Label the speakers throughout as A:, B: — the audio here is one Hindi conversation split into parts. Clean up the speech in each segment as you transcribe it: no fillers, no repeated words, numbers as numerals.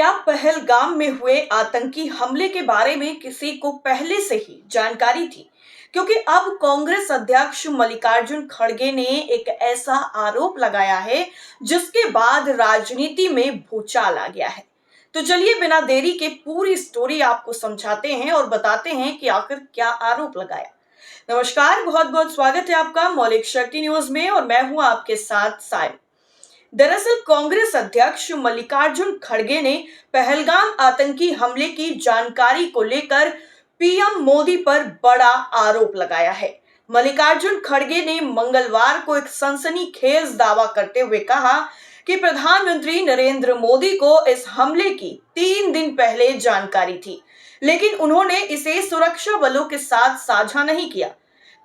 A: क्या पहलगाम में हुए आतंकी हमले के बारे में किसी को पहले से ही जानकारी थी? क्योंकि अब कांग्रेस अध्यक्ष मल्लिकार्जुन खड़गे ने एक ऐसा आरोप लगाया है जिसके बाद राजनीति में भूचाल आ गया है। तो चलिए बिना देरी के पूरी स्टोरी आपको समझाते हैं और बताते हैं कि आखिर क्या आरोप लगाया। नमस्कार, बहुत बहुत स्वागत है आपका मौलिक शक्ति न्यूज में और मैं हूं आपके साथ सायम। दरअसल कांग्रेस अध्यक्ष मल्लिकार्जुन खड़गे ने पहलगाम आतंकी हमले की जानकारी को लेकर पीएम मोदी पर बड़ा आरोप लगाया है। मल्लिकार्जुन खड़गे ने मंगलवार को एक सनसनीखेज दावा करते हुए कहा कि प्रधानमंत्री नरेंद्र मोदी को इस हमले की 3 दिन पहले जानकारी थी, लेकिन उन्होंने इसे सुरक्षा बलों के साथ साझा नहीं किया।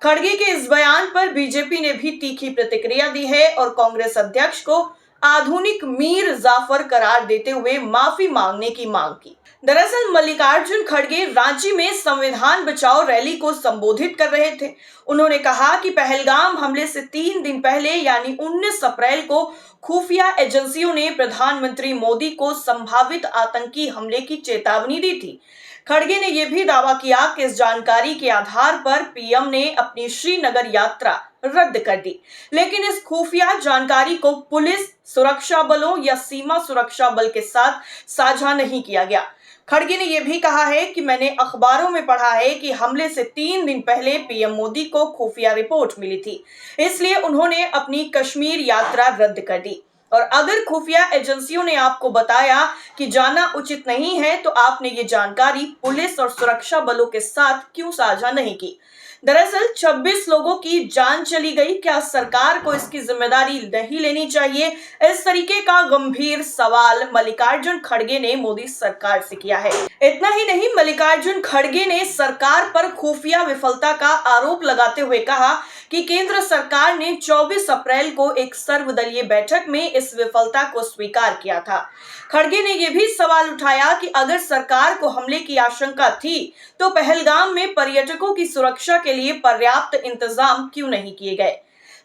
A: खड़गे के इस बयान पर बीजेपी ने भी तीखी प्रतिक्रिया दी है और कांग्रेस अध्यक्ष को आधुनिक मीर जाफर करार देते हुए माफी मांगने की मांग की। दरअसल मल्लिकार्जुन खड़गे रांची में संविधान बचाओ रैली को संबोधित कर रहे थे। उन्होंने कहा कि पहलगाम हमले से 3 दिन पहले यानी 19 अप्रैल को खुफिया एजेंसियों ने प्रधानमंत्री मोदी को संभावित आतंकी हमले की चेतावनी दी थी। खड़गे ने यह भी दावा किया कि इस जानकारी के आधार पर पीएम ने अपनी श्रीनगर यात्रा रद्द कर दी, लेकिन इस खुफिया जानकारी को पुलिस, सुरक्षा बलों या सीमा सुरक्षा बल के साथ साझा नहीं किया गया। खड़गे ने यह भी कहा है कि मैंने अखबारों में पढ़ा है कि हमले से 3 दिन पहले पीएम मोदी को खुफिया रिपोर्ट मिली थी, इसलिए उन्होंने अपनी कश्मीर यात्रा रद्द कर दी। और अगर खुफिया एजेंसियों ने आपको बताया कि जाना उचित नहीं है तो आपने ये जानकारी पुलिस और सुरक्षा बलों के साथ क्यों साझा नहीं की? दरअसल 26 लोगों की जान चली गई, क्या सरकार को इसकी जिम्मेदारी नहीं लेनी चाहिए? इस तरीके का गंभीर सवाल मल्लिकार्जुन खड़गे ने मोदी सरकार से किया है। इतना ही नहीं, मल्लिकार्जुन खड़गे ने सरकार पर खुफिया विफलता का आरोप लगाते हुए कहा कि केंद्र सरकार ने 24 अप्रैल को एक सर्वदलीय बैठक में इस विफलता को स्वीकार किया था। खड़गे ने यह भी सवाल उठाया कि अगर सरकार को हमले की आशंका थी तो पहलगाम में पर्यटकों की सुरक्षा के लिए पर्याप्त इंतजाम क्यों नहीं किए गए?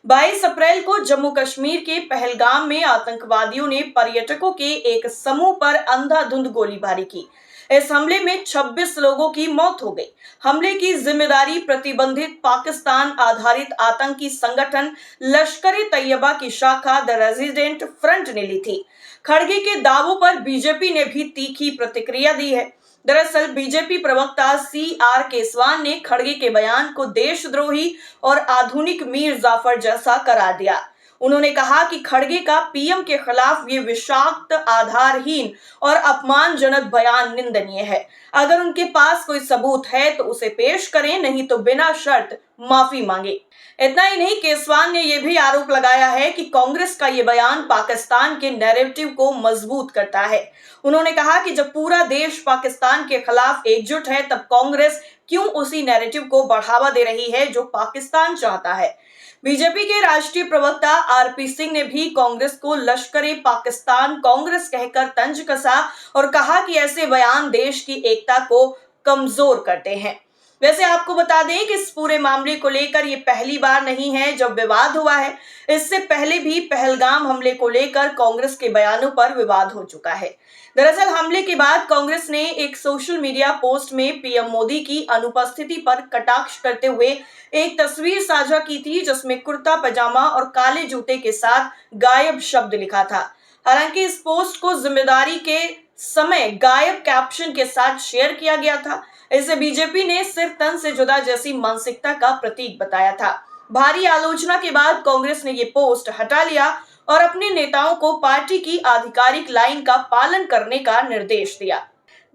A: 22 अप्रैल को जम्मू कश्मीर के पहलगाम में आतंकवादियों ने पर्यटकों के एक समूह पर अंधाधुंध गोलीबारी की। इस हमले में 26 लोगों की मौत हो गई। हमले की जिम्मेदारी प्रतिबंधित पाकिस्तान आधारित आतंकी संगठन लश्कर-ए-तैयबा की शाखा द रेजिडेंट फ्रंट ने ली थी। खड़गे के दावों पर बीजेपी ने भी तीखी प्रतिक्रिया दी है। दरअसल बीजेपी प्रवक्ता सीआर केसवान ने खड़गे के बयान को देशद्रोही और आधुनिक मीर जाफर जैसा करार दिया। उन्होंने कहा कि खड़गे का पीएम के खिलाफ ये विषाक्त, आधारहीन और अपमानजनक बयान निंदनीय है। अगर उनके पास कोई सबूत है तो उसे पेश करें, नहीं तो बिना शर्त माफी मांगे। इतना ही नहीं, केसवान ने यह भी आरोप लगाया है कि कांग्रेस का ये बयान पाकिस्तान के नैरेटिव को मजबूत करता है। उन्होंने कहा कि जब पूरा देश पाकिस्तान के खिलाफ एकजुट है तब कांग्रेस क्यों उसी नैरेटिव को बढ़ावा दे रही है जो पाकिस्तान चाहता है। बीजेपी के राष्ट्रीय प्रवक्ता आरपी सिंह ने भी कांग्रेस को लश्कर-ए-पाकिस्तान कांग्रेस कहकर तंज कसा और कहा कि ऐसे बयान देश की एकता को कमजोर करते हैं। वैसे आपको बता दें कि इस पूरे मामले को लेकर ये पहली बार नहीं है जब विवाद हुआ है। इससे पहले भी पहलगाम हमले को लेकर कांग्रेस के बयानों पर विवाद हो चुका है। दरअसल हमले के बाद कांग्रेस ने एक सोशल मीडिया पोस्ट में पीएम मोदी की अनुपस्थिति पर कटाक्ष करते हुए एक तस्वीर साझा की थी, जिसमें कुर्ता पजामा और काले जूते के साथ गायब शब्द लिखा था। हालांकि इस पोस्ट को जिम्मेदारी के समय गायब कैप्शन के साथ शेयर किया गया था। इसे बीजेपी ने सिर तन से जुदा जैसी मानसिकता का प्रतीक बताया था। भारी आलोचना के बाद कांग्रेस ने ये पोस्ट हटा लिया और अपने नेताओं को पार्टी की आधिकारिक लाइन का पालन करने का निर्देश दिया।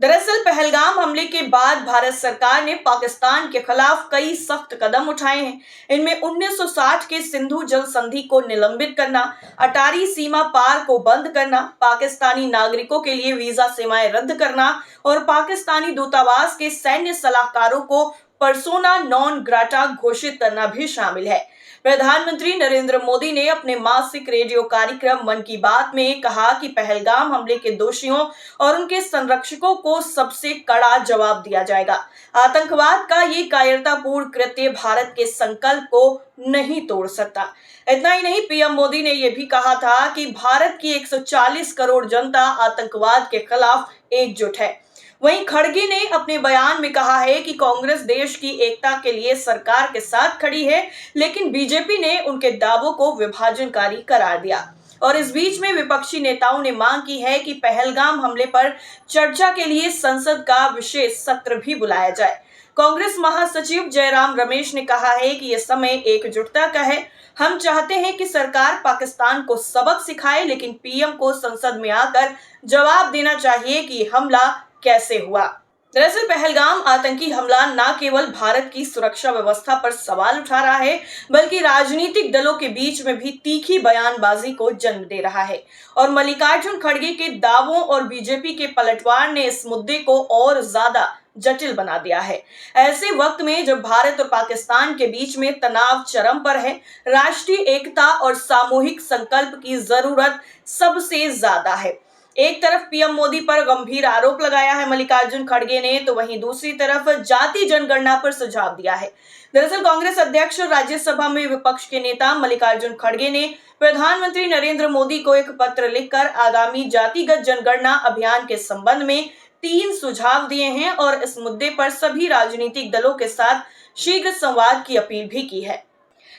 A: दरअसल पहलगाम हमले के बाद भारत सरकार ने पाकिस्तान के खिलाफ कई सख्त कदम उठाए हैं। इनमें 1960 के सिंधु जल संधि को निलंबित करना, अटारी सीमा पार को बंद करना, पाकिस्तानी नागरिकों के लिए वीजा सेवाएं रद्द करना और पाकिस्तानी दूतावास के सैन्य सलाहकारों को पर्सोना नॉन ग्राटा घोषित करना भी शामिल है। प्रधानमंत्री नरेंद्र मोदी ने अपने मासिक रेडियो कार्यक्रम मन की बात में कहा कि पहलगाम हमले के दोषियों और उनके संरक्षकों को सबसे कड़ा जवाब दिया जाएगा। आतंकवाद का ये कायरतापूर्ण कृत्य भारत के संकल्प को नहीं तोड़ सकता। इतना ही नहीं, पीएम मोदी ने यह भी कहा था कि भारत की 140 करोड़ जनता आतंकवाद के खिलाफ एकजुट है। वहीं खड़गे ने अपने बयान में कहा है कि कांग्रेस देश की एकता के लिए सरकार के साथ खड़ी है, लेकिन बीजेपी ने उनके दावों को विभाजनकारी करार दिया। और इस बीच में विपक्षी नेताओं ने मांग की है कि पहलगाम हमले पर चर्चा के लिए संसद का विशेष सत्र भी बुलाया जाए। कांग्रेस महासचिव जयराम रमेश ने कहा है कि यह समय एकजुटता का है। हम चाहते हैं कि सरकार पाकिस्तान को सबक सिखाए, लेकिन पीएम को संसद में आकर जवाब देना चाहिए कि हमला कैसे हुआ। दरअसल पहलगाम आतंकी हमला न केवल भारत की सुरक्षा व्यवस्था पर सवाल उठा रहा है, बल्कि राजनीतिक दलों के बीच में भी तीखी बयानबाजी को जन्म दे रहा है। और मल्लिकार्जुन खड़गे के दावों और बीजेपी के पलटवार ने इस मुद्दे को और ज्यादा जटिल बना दिया है। ऐसे वक्त में जब भारत और पाकिस्तान के बीच में तनाव चरम पर है, राष्ट्रीय एकता और सामूहिक संकल्प की जरूरत सबसे ज्यादा है। एक तरफ पीएम मोदी पर गंभीर आरोप लगाया है मल्लिकार्जुन खड़गे ने, तो वहीं दूसरी तरफ जाति जनगणना पर सुझाव दिया है। दरअसल कांग्रेस अध्यक्ष और राज्यसभा में विपक्ष के नेता मल्लिकार्जुन खड़गे ने प्रधानमंत्री नरेंद्र मोदी को एक पत्र लिखकर आगामी जातिगत जनगणना अभियान के संबंध में 3 सुझाव दिए हैं और इस मुद्दे पर सभी राजनीतिक दलों के साथ शीघ्र संवाद की अपील भी की है।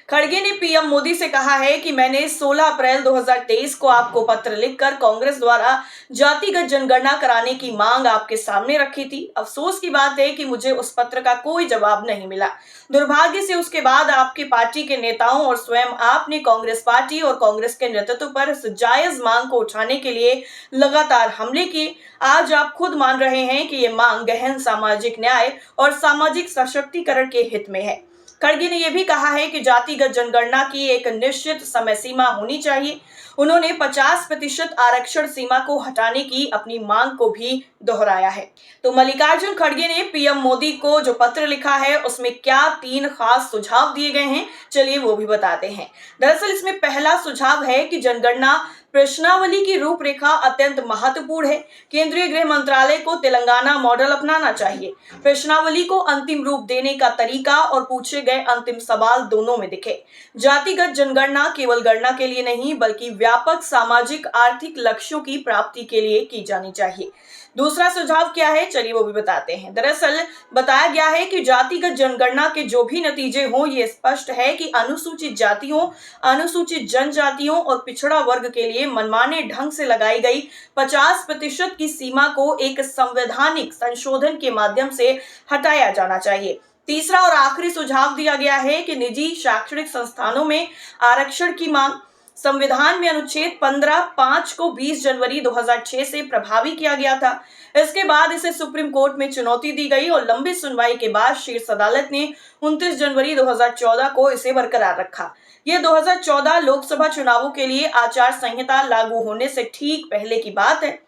A: खड़गे ने पीएम मोदी से कहा है कि मैंने 16 अप्रैल 2023 को आपको पत्र लिखकर कांग्रेस द्वारा जातिगत जनगणना कराने की मांग आपके सामने रखी थी। अफसोस की बात है कि मुझे उस पत्र का कोई जवाब नहीं मिला। दुर्भाग्य से उसके बाद आपके पार्टी के नेताओं और स्वयं आपने कांग्रेस पार्टी और कांग्रेस के नेतृत्व पर इस जायज मांग को उठाने के लिए लगातार हमले किए। आज आप खुद मान रहे हैं कि ये मांग गहन सामाजिक न्याय और सामाजिक सशक्तिकरण के हित में है। खड़गे ने यह भी कहा है कि जातिगत जनगणना की एक निश्चित समय सीमा होनी चाहिए। उन्होंने 50% आरक्षण सीमा को हटाने की अपनी मांग को भी दोहराया है। तो मल्लिकार्जुन खड़गे ने पीएम मोदी को जो पत्र लिखा है उसमें क्या 3 खास सुझाव दिए गए हैं, चलिए वो भी बताते हैं। दरअसल इसमें पहला सुझाव है कि जनगणना प्रश्नावली की रूपरेखा अत्यंत महत्वपूर्ण है। केंद्रीय गृह मंत्रालय को तेलंगाना मॉडल अपनाना चाहिए। प्रश्नावली को अंतिम रूप देने का तरीका और पूछे गए अंतिम सवाल दोनों में दिखे। जातिगत जनगणना केवल गणना के लिए नहीं, बल्कि व्यापक सामाजिक आर्थिक लक्ष्यों की प्राप्ति के लिए की जानी चाहिए। दूसरा सुझाव क्या है, चलिए वो भी बताते हैं। दरअसल बताया गया है कि जातिगत जनगणना के जो भी नतीजे हों, ये स्पष्ट है कि अनुसूचित जातियों, अनुसूचित जनजातियों और पिछड़ा वर्ग के लिए मनमाने ढंग से लगाई गई 50% की सीमा को एक संवैधानिक संशोधन के माध्यम से हटाया जाना चाहिए। तीसरा और आखिरी सुझाव दिया गया है कि निजी शैक्षणिक संस्थानों में आरक्षण की मांग। संविधान में अनुच्छेद 15(5) को 20 जनवरी 2006 से प्रभावी किया गया था। इसके बाद इसे सुप्रीम कोर्ट में चुनौती दी गई और लंबी सुनवाई के बाद शीर्ष अदालत ने 29 जनवरी 2014 को इसे बरकरार रखा। यह 2014 लोकसभा चुनावों के लिए आचार संहिता लागू होने से ठीक पहले की बात है।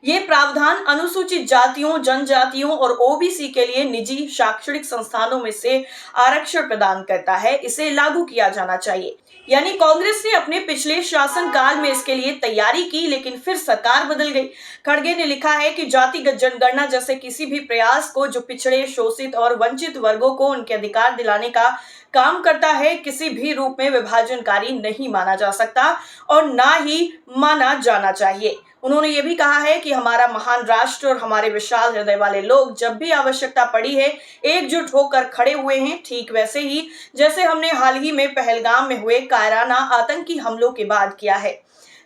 A: ये प्रावधान अनुसूचित जातियों, जनजातियों और ओबीसी के लिए निजी शैक्षणिक संस्थानों में से आरक्षण प्रदान करता है। इसे लागू किया जाना चाहिए। यानी कांग्रेस ने अपने पिछले शासनकाल में इसके लिए तैयारी की, लेकिन फिर सरकार बदल गई। खड़गे ने लिखा है कि जातिगत जनगणना जैसे किसी भी प्रयास को जो पिछड़े, शोषित और वंचित वर्गों को उनके अधिकार दिलाने का काम करता है, किसी भी रूप में विभाजनकारी नहीं माना जा सकता और ना ही माना जाना चाहिए। उन्होंने ये भी कहा है कि हमारा महान राष्ट्र और हमारे विशाल हृदय वाले लोग जब भी आवश्यकता पड़ी है एकजुट होकर खड़े हुए हैं, ठीक वैसे ही जैसे हमने हाल ही में पहलगाम में हुए कायराना आतंकी हमलों के बाद किया है।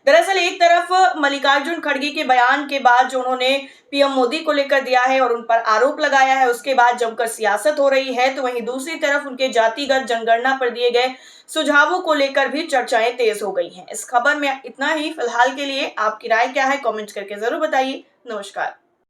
A: दरअसल एक तरफ मल्लिकार्जुन खड़गे के बयान के बाद जो उन्होंने पीएम मोदी को लेकर दिया है और उन पर आरोप लगाया है, उसके बाद जमकर सियासत हो रही है, तो वहीं दूसरी तरफ उनके जातिगत जनगणना पर दिए गए सुझावों को लेकर भी चर्चाएं तेज हो गई हैं। इस खबर में इतना ही। फिलहाल के लिए आपकी राय क्या है, कमेंट करके जरूर बताइए। नमस्कार।